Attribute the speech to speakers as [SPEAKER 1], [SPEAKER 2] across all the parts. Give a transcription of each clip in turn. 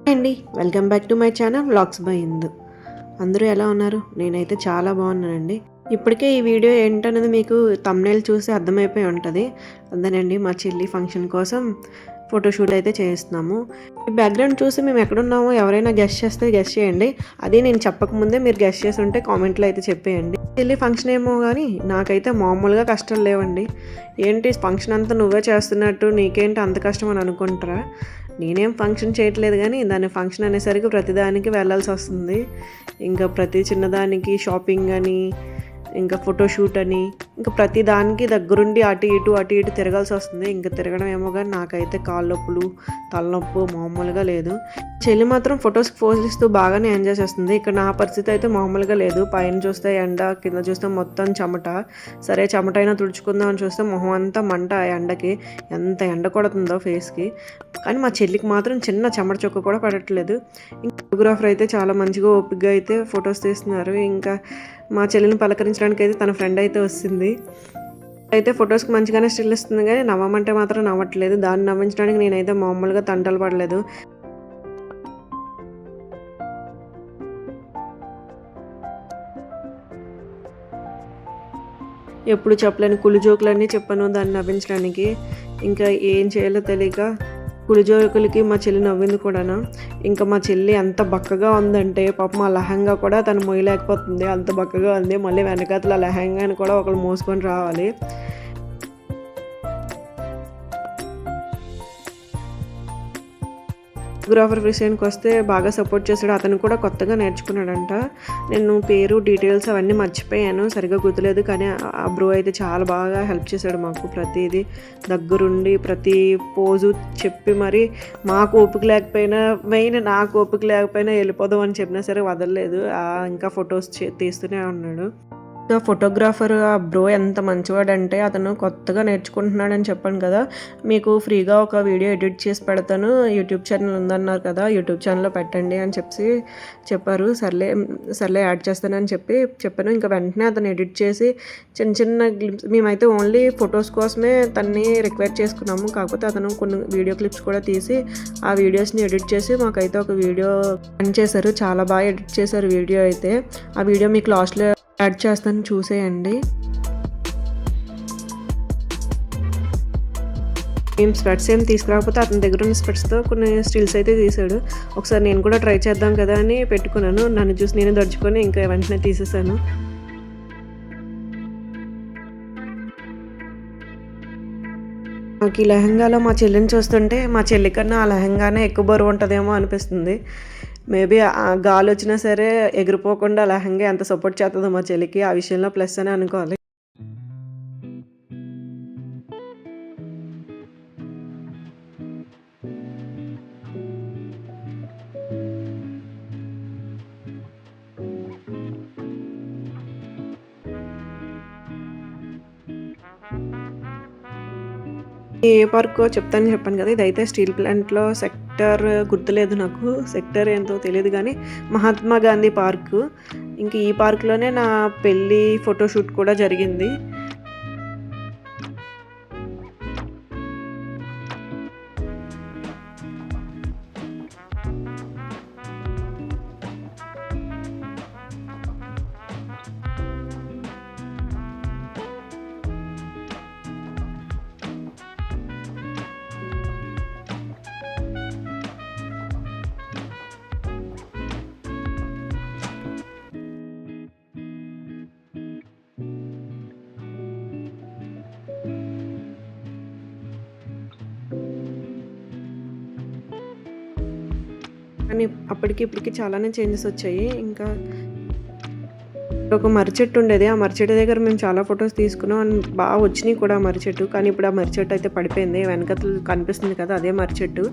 [SPEAKER 1] Hi అండి. Welcome back to my channel vlogs by Indu. అందరూ ఎలా ఉన్నారు? నేనైతే చాలా బాగున్నానండి. ఇప్పటికే ఈ వీడియో ఏంటనేది మీకు థంబ్‌నెయిల్ చూసి అర్థమైపోయి ఉంటది. అదేనండి మా చెల్లి ఫంక్షన్ కోసం ఫోటోషూట్ అయితే చేస్తున్నాము. ఈ బ్యాక్‌గ్రౌండ్ చూసి మేము ఎక్కడున్నామో ఎవరైనా గెస్ చేస్తే గెస్ చేయండి. అది నేను చెప్పకముందే మీరు గెస్ చేసి ఉంటే కామెంట్‌లో అయితే చెప్పేయండి. చెల్లి ఫంక్షన్ ఏమో గానీ నాకైతే మామూలుగా కష్టాలు లేవండి. ఏంటి ఫంక్షన్ అంతా నువ్వే చేస్తున్నట్టు నీకేంటి అంత కష్టం అని అనుకుంటారా? నేనేం ఫంక్షన్ చేయట్లేదు కానీ దాని ఫంక్షన్ అనేసరికి ప్రతిదానికి వెళ్ళాల్సి వస్తుంది. ఇంకా ప్రతి చిన్నదానికి షాపింగ్ అని, ఇంకా ఫోటోషూట్ అని, ఇంకా ప్రతి దానికి దగ్గరుండి అటు ఇటు తిరగాల్సి వస్తుంది. ఇంకా తిరగడం ఏమో కానీ నాకైతే కాళ్ళ నొప్పులు, తలనొప్పు మామూలుగా లేదు. చెల్లి మాత్రం ఫొటోస్కి పోజ్ ఇస్తూ బాగానే ఎంజాయ్ చేస్తుంది. ఇక్కడ నా పరిస్థితి అయితే మామూలుగా లేదు. పైన చూస్తే ఎండ, కింద చూస్తే మొత్తం చెమట. సరే చెమట అయినా తుడుచుకుందాం అని చూస్తే మొహం అంతా మంట. ఎండకి ఎంత ఎండ కొడుతుందో ఫేస్కి. కానీ మా చెల్లికి మాత్రం చిన్న చెమట చుక్క కూడా పడట్లేదు. ఇంకా ఫోటోగ్రాఫర్ అయితే చాలా మంచిగా ఓపికగా అయితే ఫొటోస్ తీస్తున్నారు. ఇంకా మా చెల్లిని పలకరించడానికి అయితే తన ఫ్రెండ్ అయితే వస్తుంది. అయితే ఫొటోస్కి మంచిగానే స్టిల్ ఇస్తుంది కానీ నవ్వమంటే మాత్రం నవ్వట్లేదు. దాన్ని నవ్వించడానికి నేనైతే మామూలుగా తంటలు పడలేదు. ఎప్పుడు చెప్పలేని కుళ్ళు జోకులన్నీ చెప్పాను దాన్ని నవ్వించడానికి. ఇంకా ఏం చేయాలో తెలియక కుళ్ళు జోకులకి మా చెల్లి నవ్వింది కూడాను. ఇంకా మా చెల్లి ఎంత బక్కగా ఉందంటే పాపం ఆ లెహంగా కూడా తను మోయలేకపోతుంది, అంత బక్కగా ఉంది. మళ్ళీ వెనకాతల లెహంగాని కూడా ఒకళ్ళు మోసుకొని రావాలి. ఫోటోగ్రాఫర్ విషయానికి వస్తే బాగా సపోర్ట్ చేశాడు. అతను కూడా కొత్తగా నేర్చుకున్నాడంట. నేను పేరు డీటెయిల్స్ అవన్నీ మర్చిపోయాను, సరిగ్గా గుర్తులేదు. కానీ ఆ బ్రో అయితే చాలా బాగా హెల్ప్ చేశాడు మాకు. ప్రతిదీ దగ్గరుండి ప్రతి పోజు చెప్పి మరి మాకు ఓపిక లేకపోయినా, మెయిన్ నాకు ఓపిక లేకపోయినా వెళ్ళిపోదాం అని చెప్పినా సరే వదలలేదు. ఇంకా ఫొటోస్ తీస్తూనే ఉన్నాడు. ఫోటోగ్రాఫర్ ఆ బ్రో ఎంత మంచివాడంటే అతను కొత్తగా నేర్చుకుంటున్నాడని చెప్పాను కదా, మీకు ఫ్రీగా ఒక వీడియో ఎడిట్ చేసి పెడతాను, యూట్యూబ్ ఛానల్ ఉందన్నారు కదా, యూట్యూబ్ ఛానల్లో పెట్టండి అని చెప్పారు. సర్లే సర్లే యాడ్ చేస్తానని చెప్పాను. ఇంకా వెంటనే అతను ఎడిట్ చేసి చిన్న చిన్న క్లిప్స్, మేమైతే ఓన్లీ ఫొటోస్ కోసమే తన్ని రిక్వెస్ట్ చేసుకున్నాము. కాకపోతే అతను కొన్ని వీడియో క్లిప్స్ కూడా తీసి ఆ వీడియోస్ని ఎడిట్ చేసి మాకైతే ఒక వీడియో సెండ్ చేశారు. చాలా బాగా ఎడిట్ చేశారు వీడియో అయితే. ఆ వీడియో మీకు లాస్ట్లో యాడ్ చేస్తాను, చూసేయండి. మేము స్పెట్స్ ఏం తీసుకురాకపోతే అతని దగ్గర ఉన్న స్పెట్స్తో కొన్ని స్టిల్స్ అయితే తీసాడు. ఒకసారి నేను కూడా ట్రై చేద్దాం కదా అని పెట్టుకున్నాను. నన్ను చూసి నేను దడుచుకొని ఇంకా వెంటనే తీసేసాను. నాకు ఈ లెహంగాలో మా చెల్లిని చూస్తుంటే మా చెల్లి కన్నా ఆ లెహంగానే ఎక్కువ బరువు ఉంటుందేమో అనిపిస్తుంది. మేబీ ఆ గాలి వచ్చినా సరే ఎగిరిపోకుండా లెహంగా ఎంత సపోర్ట్ చేస్తుందో మా చెల్లికి, ఆ విషయంలో ప్లస్ అని అనుకోవాలి. ఏ పార్కో చెప్పాను కదా, ఇదైతే స్టీల్ ప్లాంట్లో సెక్టర్ గుర్తులేదు నాకు, సెక్టర్ ఏంటో తెలియదు కానీ మహాత్మా గాంధీ పార్కు. ఇంక ఈ పార్క్లోనే నా పెళ్ళి ఫోటోషూట్ కూడా జరిగింది. కానీ అప్పటికి ఇప్పటికి చాలానే చేంజెస్ వచ్చాయి. ఇంకా ఒక మర్రి చెట్టు ఉండేది. ఆ మర్రి చెట్టు దగ్గర మేము చాలా ఫొటోస్ తీసుకున్నాం. అండ్ బాగా వచ్చినాయి కూడా ఆ మర్రి చెట్టు. కానీ ఇప్పుడు ఆ మర్రి చెట్టు అయితే పడిపోయింది. వెనకతలు కనిపిస్తుంది కదా, అదే మర్రి చెట్టు.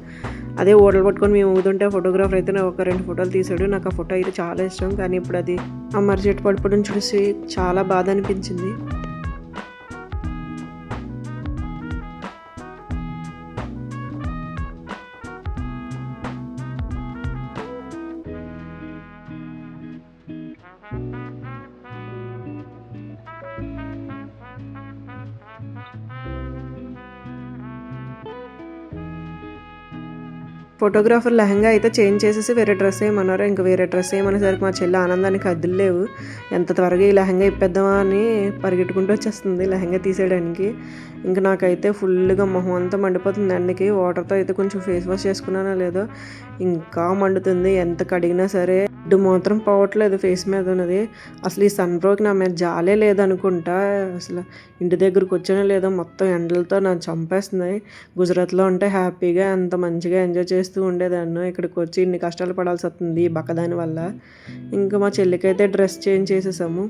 [SPEAKER 1] అదే ఓడలు పట్టుకొని మేము ఊదుంటే ఫోటోగ్రాఫర్ అయితే ఒక 2 ఫోటోలు తీసాడు. నాకు ఆ ఫోటో అయితే చాలా ఇష్టం. కానీ ఇప్పుడు అది ఆ మర్రి చెట్టు పడిపోవడం చూసి చాలా బాధ అనిపించింది. ఫోటోగ్రాఫర్ లెహంగా అయితే చేంజ్ చేసేసి వేరే డ్రెస్ వేయమన్నారు. ఇంకా వేరే డ్రెస్ వేయమనేసరికి మా చెల్లి ఆనందానికి హద్దులు లేవు. ఎంత త్వరగా ఈ లెహంగా ఇప్పేద్దామా అని పరిగెట్టుకుంటూ వచ్చేస్తుంది లెహంగా తీసేయడానికి. ఇంకా నాకైతే ఫుల్గా మొహం అంతా మండిపోతుంది ఎండకి. వాటర్తో అయితే కొంచెం ఫేస్ వాష్ చేసుకున్నానో లేదో ఇంకా మండుతుంది. ఎంత కడిగినా సరే జిడ్డు మాత్రం పోవట్లేదు ఫేస్ మీద ఉన్నది. అసలు ఈ సన్ బ్రోకి నా మీద జాలే లేదనుకుంటా. అసలు ఇంటి దగ్గరకు వచ్చానో లేదో మొత్తం ఎండలతో నాకు చంపేస్తున్నాయి. గుజరాత్లో ఉంటే హ్యాపీగా అంత మంచిగా ఎంజాయ్ చేస్తూ ఉండేదాన్ని. ఇక్కడికి వచ్చి ఇన్ని కష్టాలు పడాల్సి వస్తుంది ఈ బక్కదాని వల్ల. ఇంకా మా చెల్లికైతే డ్రెస్ చేంజ్ చేసేసాము.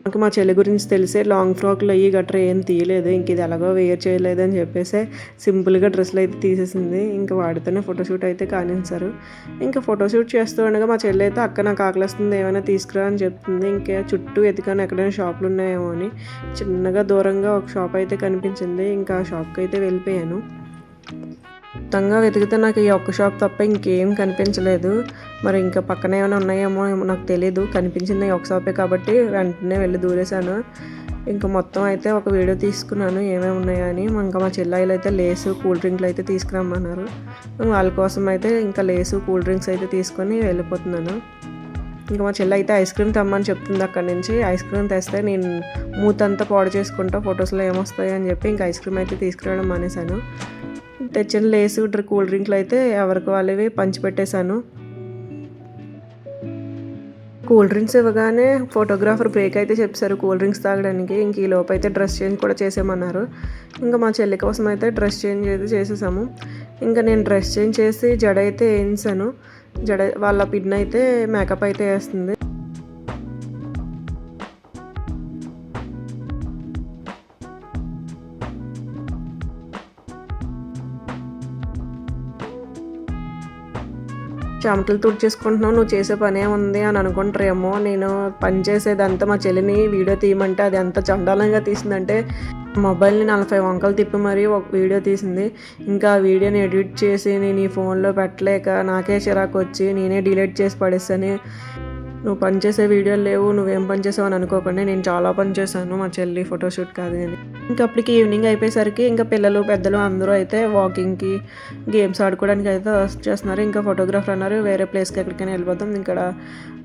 [SPEAKER 1] నాకు మా చెల్లి గురించి తెలిసే లాంగ్ ఫ్రాక్లు అయ్యి గట్రా ఏం తీయలేదు. ఇంక ఇది ఎలాగో వేర్ చేయలేదు అని చెప్పేసి సింపుల్గా డ్రెస్సులు అయితే తీసేసింది. ఇంకా వాడితోనే ఫోటోషూట్ అయితే కానించారు. ఇంకా ఫోటోషూట్ చేస్తూ ఉండగా మా చెల్లి అయితే అక్క నాకు ఆకలిస్తుంది ఏమైనా తీసుకురా అని చెప్తుంది. ఇంకా చుట్టూ ఎతికాను ఎక్కడైనా షాపులు ఉన్నాయేమో అని. చిన్నగా దూరంగా ఒక షాప్ అయితే కనిపించింది. ఇంకా ఆ షాప్కి అయితే వెళ్ళిపోయాను. మొత్తంగా వెతికితే నాకు ఈ ఒక్క షాప్ తప్ప ఇంకేం కనిపించలేదు. మరి ఇంకా పక్కన ఏమైనా ఉన్నాయేమో నాకు తెలీదు. కనిపించింది ఒక షాపే కాబట్టి వెంటనే వెళ్ళి దూరేశాను. ఇంకా మొత్తం అయితే ఒక వీడియో తీసుకున్నాను ఏమేమి ఉన్నాయో అని. ఇంకా మా చెల్లాయిలు అయితే లేసు కూల్ డ్రింక్లు అయితే తీసుకురమ్మన్నారు. వాళ్ళ కోసం అయితే ఇంకా లేసు కూల్ డ్రింక్స్ అయితే తీసుకొని వెళ్ళిపోతున్నాను. ఇంకా మా చెల్లి అయితే ఐస్ క్రీమ్ తెమ్మని చెప్తుంది. అక్కడి నుంచి ఐస్ క్రీమ్ తెస్తే నేను మూతంతా పాడు చేసుకుంటా ఫొటోస్లో ఏమొస్తాయి అని చెప్పి ఇంకా ఐస్ క్రీమ్ అయితే తీసుకురావడం మానేశాను. తెచ్చిన లేసు కూల్ డ్రింక్లు అయితే ఎవరికి వాళ్ళవి పంచిపెట్టేశాను. కూల్ డ్రింక్స్ ఇవ్వగానే ఫోటోగ్రాఫర్ బ్రేక్ అయితే చెప్పారు కూల్ డ్రింక్స్ తాగడానికి. ఇంక ఈ లోపు అయితే డ్రెస్ చేంజ్ కూడా చేసేయమన్నారు. ఇంకా మా చెల్లి కోసం అయితే డ్రెస్ చేంజ్ అయితే చేసేసాము. ఇంకా నేను డ్రెస్ చేంజ్ చేసి జడ అయితే వేయించాను. జడ వాళ్ళ పిన్ అయితే మేకప్ అయితే వేస్తుంది. చెమటలు తుడిచేసుకుంటున్నావు నువ్వు చేసే పని ఏముంది అని అనుకుంటారేమో. నేను పని చేసేదంతా మా చెల్లిని వీడియో తీయమంటే అది ఎంత చండాలంగా తీసిందంటే మొబైల్ని 40 వంకలు తిప్పి మరీ ఒక వీడియో తీసింది. ఇంకా ఆ వీడియోని ఎడిట్ చేసి నేను ఈ ఫోన్లో పెట్టలేక నాకే చిరాకు వచ్చి నేనే డిలీట్ చేసి పడేస్తాను. నువ్వు పనిచేసే వీడియోలు లేవు నువ్వేం పని చేసావు అని అనుకోకుండా నేను చాలా పని చేశాను మా చెల్లి ఫోటోషూట్ కాదు కానీ. ఇంకా అప్పటికి ఈవినింగ్ అయిపోయేసరికి ఇంకా పిల్లలు పెద్దలు అందరూ అయితే వాకింగ్కి గేమ్స్ ఆడుకోవడానికి అయితే చేస్తున్నారు. ఇంకా ఫోటోగ్రాఫర్ అన్నారు వేరే ప్లేస్కి ఎక్కడికైనా వెళ్ళిపోతాం ఇక్కడ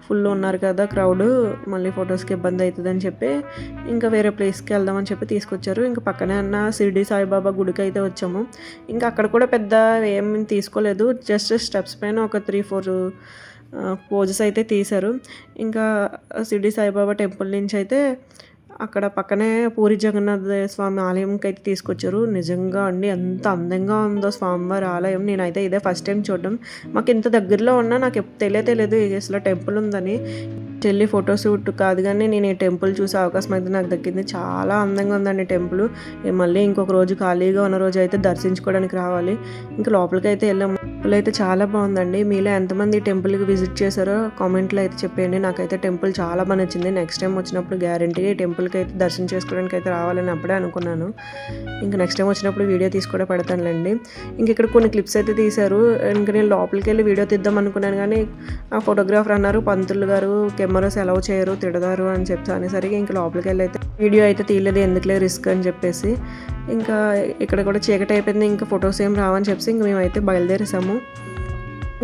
[SPEAKER 1] ఫుల్ ఉన్నారు కదా క్రౌడ్ మళ్ళీ ఫొటోస్కి ఇబ్బంది అవుతుంది అని చెప్పి ఇంకా వేరే ప్లేస్కి వెళ్దామని చెప్పి తీసుకొచ్చారు. ఇంకా పక్కనే ఉన్న షిరిడి సాయిబాబా గుడికి అయితే వచ్చాము. ఇంకా అక్కడ కూడా పెద్ద ఏం తీసుకోలేదు. జస్ట్ స్టెప్స్ పైన ఒక 3-4 పోజెస్ అయితే తీశారు. ఇంకా షిరిడి సాయిబాబా టెంపుల్ నుంచి అయితే అక్కడ పక్కనే పూరి జగన్నాథ స్వామి ఆలయంకి అయితే తీసుకొచ్చారు. నిజంగా అండి ఎంత అందంగా ఉందో స్వామివారి ఆలయం. నేనైతే ఇదే ఫస్ట్ టైం చూడడం. మాకు ఇంత దగ్గరలో ఉన్నా నాకు తెలియదు అసలు టెంపుల్ ఉందని. చెల్లి ఫోటోషూట్ కాదు కానీ నేను ఈ టెంపుల్ చూసే అవకాశం అయితే నాకు దక్కింది. చాలా అందంగా ఉందండి టెంపుల్. మళ్ళీ ఇంకొక రోజు ఖాళీగా ఉన్న రోజు అయితే దర్శించుకోవడానికి రావాలి. ఇంకా లోపలికి అయితే వెళ్ళాము. టెంపుల్ అయితే చాలా బాగుందండి. మీలో ఎంతమంది ఈ టెంపుల్కి విజిట్ చేశారో కామెంట్లో అయితే చెప్పండి. నాకైతే టెంపుల్ చాలా బాగా నచ్చింది. నెక్స్ట్ టైం వచ్చినప్పుడు గ్యారంటీగా ఈ టెంపుల్కి అయితే దర్శనం చేసుకోవడానికి అయితే రావాలని అప్పుడే అనుకున్నాను. ఇంకా నెక్స్ట్ టైం వచ్చినప్పుడు వీడియో తీసి కూడా పెడతానులేండి. ఇంక ఇక్కడ కొన్ని క్లిప్స్ అయితే తీశారు. ఇంకా నేను లోపలికి వెళ్ళి వీడియో తీద్దాం అనుకున్నాను కానీ ఆ ఫోటోగ్రాఫర్ అన్నారు పంతులు గారు కెమెరాస్ అలౌ చేయరు తిడదారు అని చెప్తా అనేసరికి ఇంకా లోపలికి వెళ్ళి అయితే వీడియో అయితే తీయలేదు ఎందుకులే రిస్క్ అని చెప్పేసి. ఇంకా ఇక్కడ కూడా చీకటి అయిపోయింది. ఇంకా ఫొటోస్ ఏం రావని చెప్పేసి ఇంక మేమైతే బయలుదేరేసాము.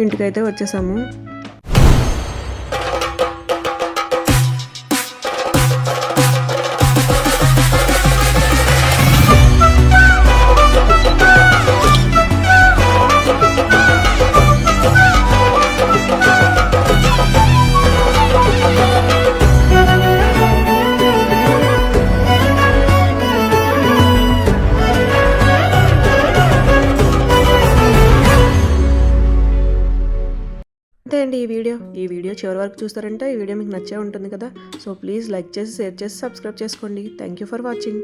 [SPEAKER 1] ఇంటికైతే వచ్చేసాము. అంతే అండి ఈ వీడియో చివరి వరకు చూస్తారంటే ఈ వీడియో మీకు నచ్చే ఉంటుంది కదా. సో ప్లీజ్ లైక్ చేసి షేర్ చేసి సబ్స్క్రైబ్ చేసుకోండి. Thank you for watching.